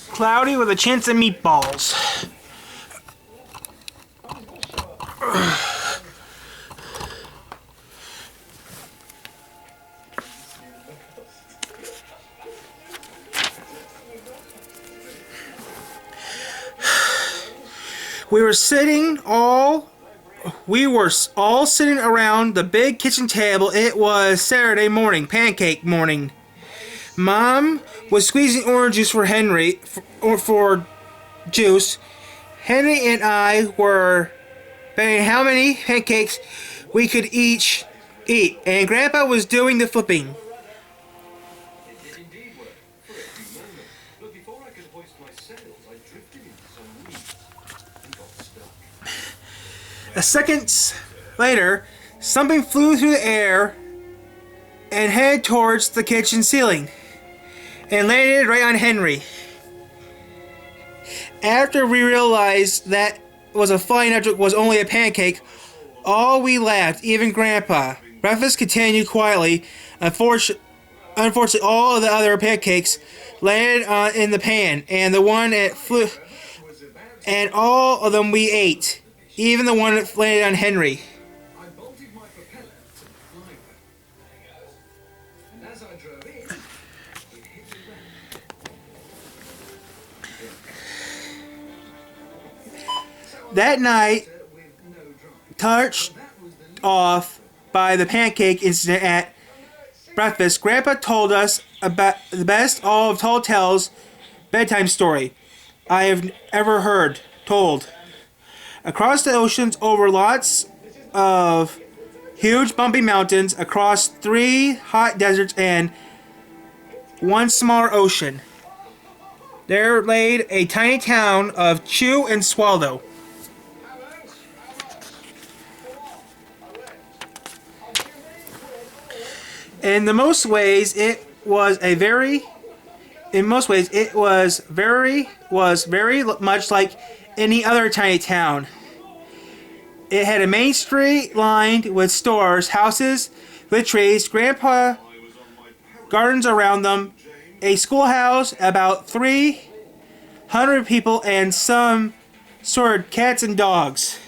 Cloudy with a chance of meatballs. We were all sitting around the big kitchen table. It was Saturday morning, pancake morning. Mom was squeezing orange juice for Henry, for juice. Henry and I were betting how many pancakes we could each eat, and Grandpa was doing the flipping. A second later, something flew through the air and headed towards the kitchen ceiling and landed right on Henry. After we realized that was a flying object was only a pancake, all we laughed, even Grandpa. Breakfast continued quietly. Unfortunately, all of the other pancakes landed in the pan, and the one that flew, and all of them we ate. Even the one that landed on Henry. That night, touched off by the pancake incident at breakfast, Grandpa told us about the best of tall tales bedtime story I have ever heard told. Across the oceans, over lots of huge bumpy mountains, across 3 hot deserts and 1 smaller ocean, there lay a tiny town of Chew and Swallow. In most ways, it was very much like any other tiny town. It had a main street lined with stores, houses with trees, Grandpa gardens around them, a schoolhouse, about 300 people, and some sort of cats and dogs.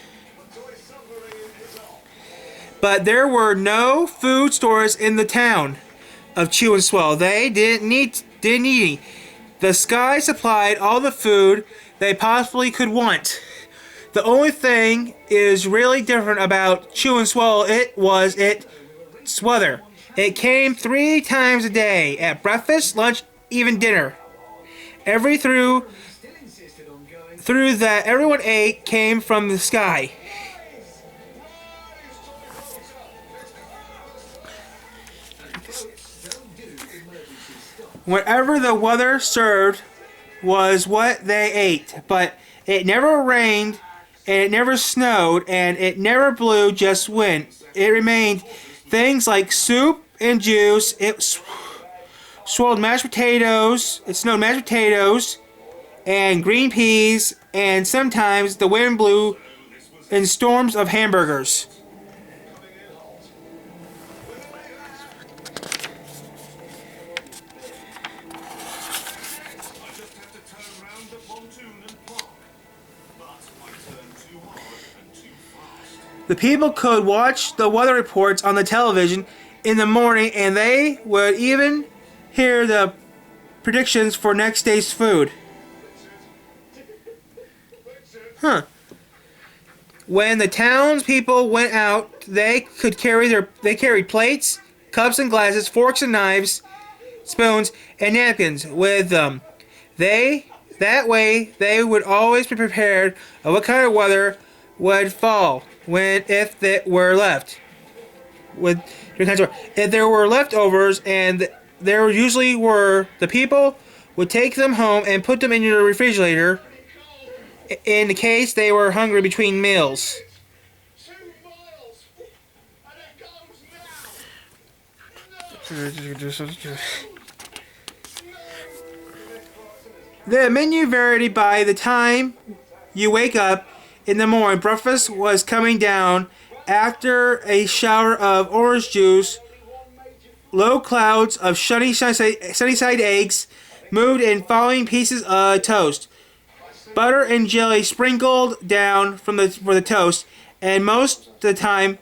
But there were no food stores in the town of Chew and Swell. They didn't need any. The sky supplied all the food they possibly could want. The only thing is really different about Chew and Swallow. It was its weather. It came 3 times a day, at breakfast, lunch, even dinner. Through that everyone ate came from the sky. Whatever the weather served was what they ate, but it never rained, and it never snowed, and it never blew just wind. It remained things like soup and juice. It snowed mashed potatoes, and green peas, and sometimes the wind blew in storms of hamburgers. The people could watch the weather reports on the television in the morning, and they would even hear the predictions for next day's food. When the townspeople went out, they carried plates, cups and glasses, forks and knives, spoons, and napkins with them. That way they would always be prepared of what kind of weather would fall if there were leftovers, and there usually were, the people would take them home and put them in the refrigerator in the case they were hungry between meals. The menu varied by the time you wake up in the morning. Breakfast was coming down after a shower of orange juice, Low clouds of sunny-side eggs moved in falling pieces of toast. Butter and jelly sprinkled down for the toast, and most of the time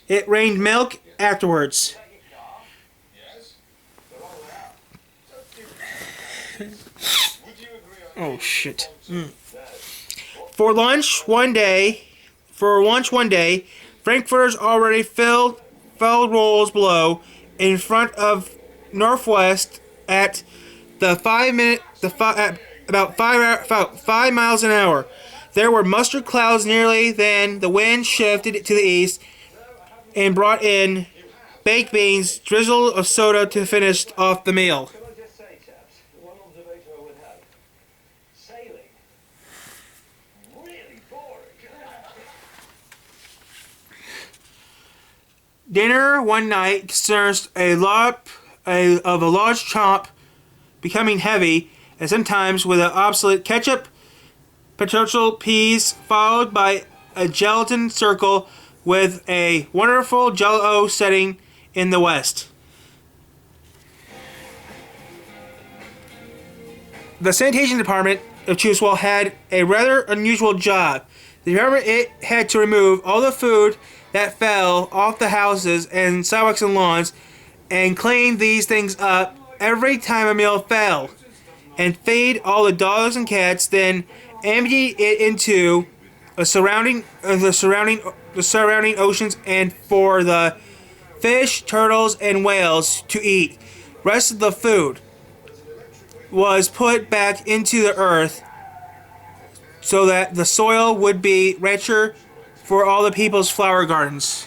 it rained milk afterwards. Oh shit. For lunch one day, Frankfurters already filled rolls below in front of Northwest at about 5 miles an hour. There were mustard clouds nearly. Then the wind shifted to the east and brought in baked beans, drizzle of soda to finish off the meal. Dinner one night concerns a lot of a large chomp becoming heavy, and sometimes with an obsolete ketchup, potato peas, followed by a gelatin circle with a wonderful jello setting in the west. The sanitation department of Cwacom had a rather unusual job. The department had to remove all the food that fell off the houses and sidewalks and lawns and clean these things up every time a meal fell, and feed all the dogs and cats, then empty it into the surrounding oceans and for the fish, turtles, and whales to eat. Rest of the food was put back into the earth so that the soil would be richer for all the people's flower gardens.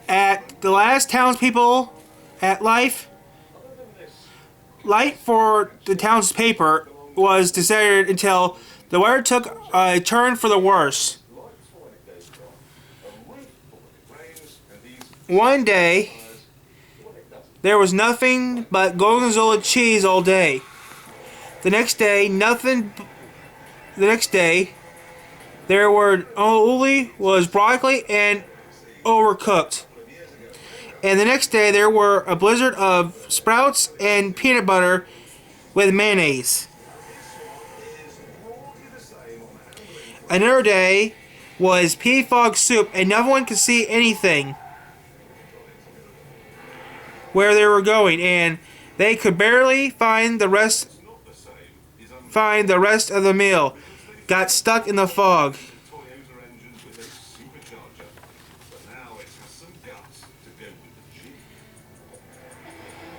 At the last townspeople at light for the town's paper was deserted until the weather took a turn for the worse. One day, there was nothing but gorgonzola cheese all day. The next day, there were only was broccoli and overcooked. And the next day, there were a blizzard of sprouts and peanut butter with mayonnaise. Another day was pea fog soup, and no one could see anything where they were going, and they could barely find the rest of the meal. Got stuck in the fog.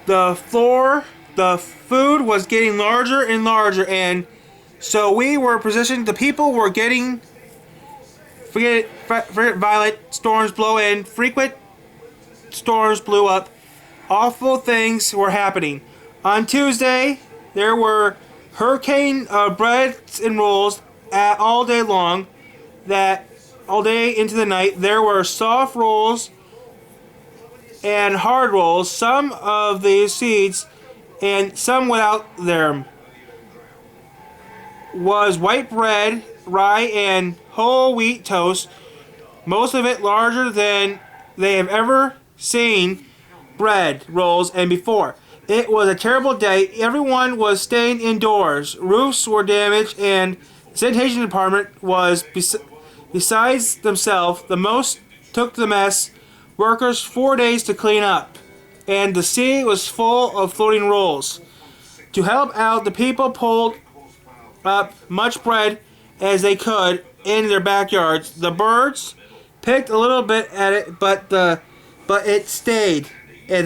The food was getting larger and larger, and so we were positioned. The people were getting violent storms blow in. Frequent storms blew up. Awful things were happening. On Tuesday, there were hurricane breads and rolls all day long. That all day into the night, there were soft rolls and hard rolls. Some of these seeds and some without them was white bread, rye, and whole wheat toast. Most of it larger than they have ever seen bread rolls and before. It was a terrible day. Everyone was staying indoors. Roofs were damaged, and the sanitation department was besides themselves. The most took the mess. Workers 4 days to clean up, and the sea was full of floating rolls. To help out, the people pulled up much bread as they could in their backyards. The birds picked a little bit at it, but it stayed. And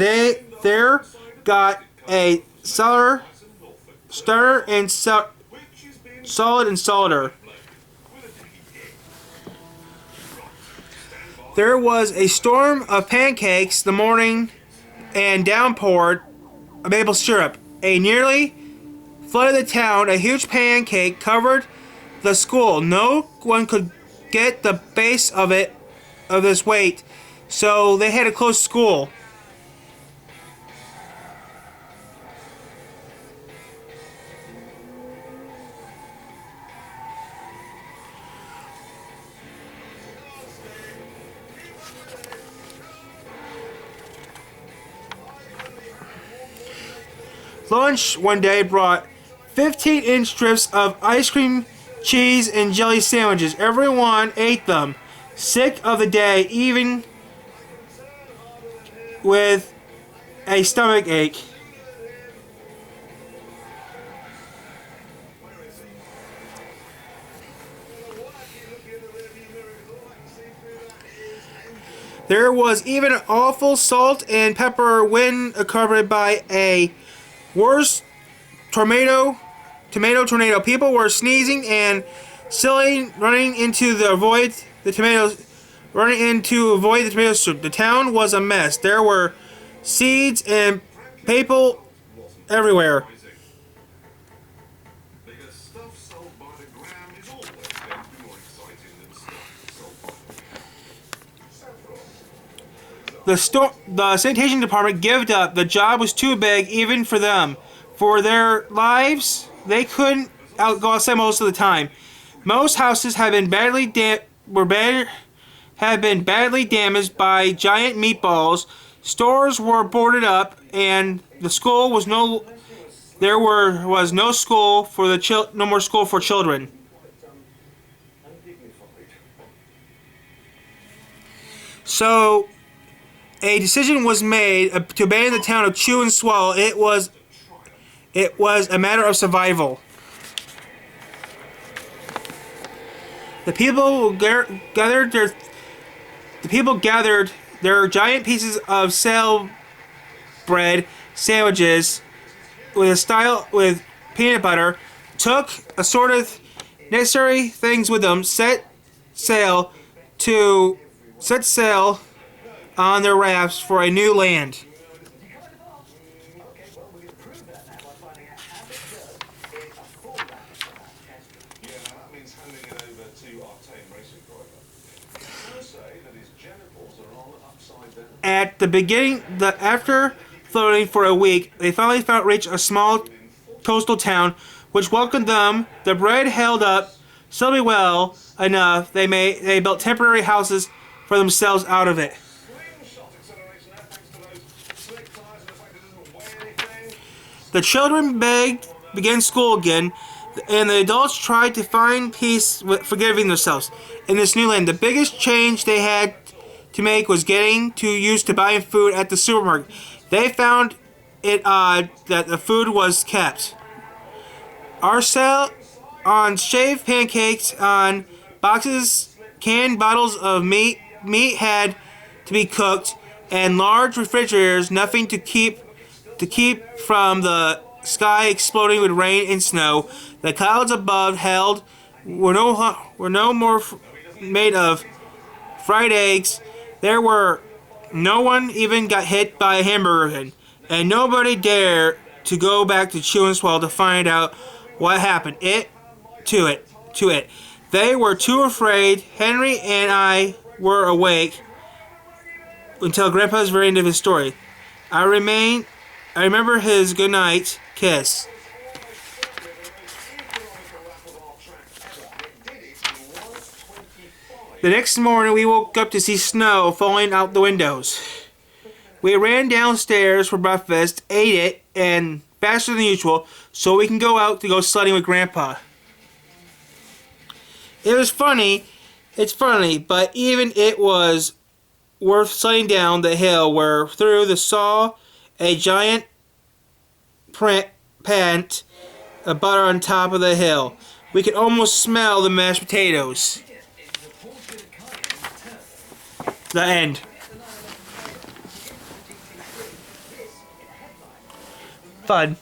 there got a solid and solider. There was a storm of pancakes the morning and downpoured maple syrup. A nearly flooded the town. A huge pancake covered the school. No one could get the base of this weight, so they had to close school. Lunch one day brought 15-inch strips of ice cream, cheese, and jelly sandwiches. Everyone ate them, sick of the day, even with a stomach ache. There was even an awful salt and pepper wind accompanied by a worse tomato tornado. People were sneezing and silly, running into avoid the tomato soup. The town was a mess. There were seeds and people everywhere. The sanitation department gave up. The job was too big even for them. For their lives, they couldn't go outside most of the time. Most houses have been badly damaged by giant meatballs. Stores were boarded up, and the school was no school for no more school for children. So a decision was made to abandon the town of Chew and Swallow. It was a matter of survival. The people gathered their giant pieces of stale bread sandwiches with peanut butter, took assorted necessary things with them, set sail on their rafts for a new land. At the beginning, after floating for a week, they finally reached a small coastal town, which welcomed them. The bread held up so well enough they built temporary houses for themselves out of it. The children began school again, and the adults tried to find peace with forgiving themselves in this new land. The biggest change they had to make was getting used to buying food at the supermarket. They found it odd that the food was kept. Our sale on shaved pancakes, on boxes, canned bottles of meat had to be cooked, and large refrigerators, nothing to keep from the sky exploding with rain and snow. The clouds above were no more made of fried eggs. No one even got hit by a hamburger, and nobody dared to go back to Chew and Swallow to find out what happened to it. They were too afraid. Henry and I were awake until Grandpa's very end of his story. I remember his goodnight kiss. The next morning, we woke up to see snow falling out the windows. We ran downstairs for breakfast, ate it, and faster than usual, so we can go out to go sledding with Grandpa. It's funny, but even it was worth sledding down the hill where through the saw a giant pant of butter on top of the hill. We could almost smell the mashed potatoes. The end. Fun.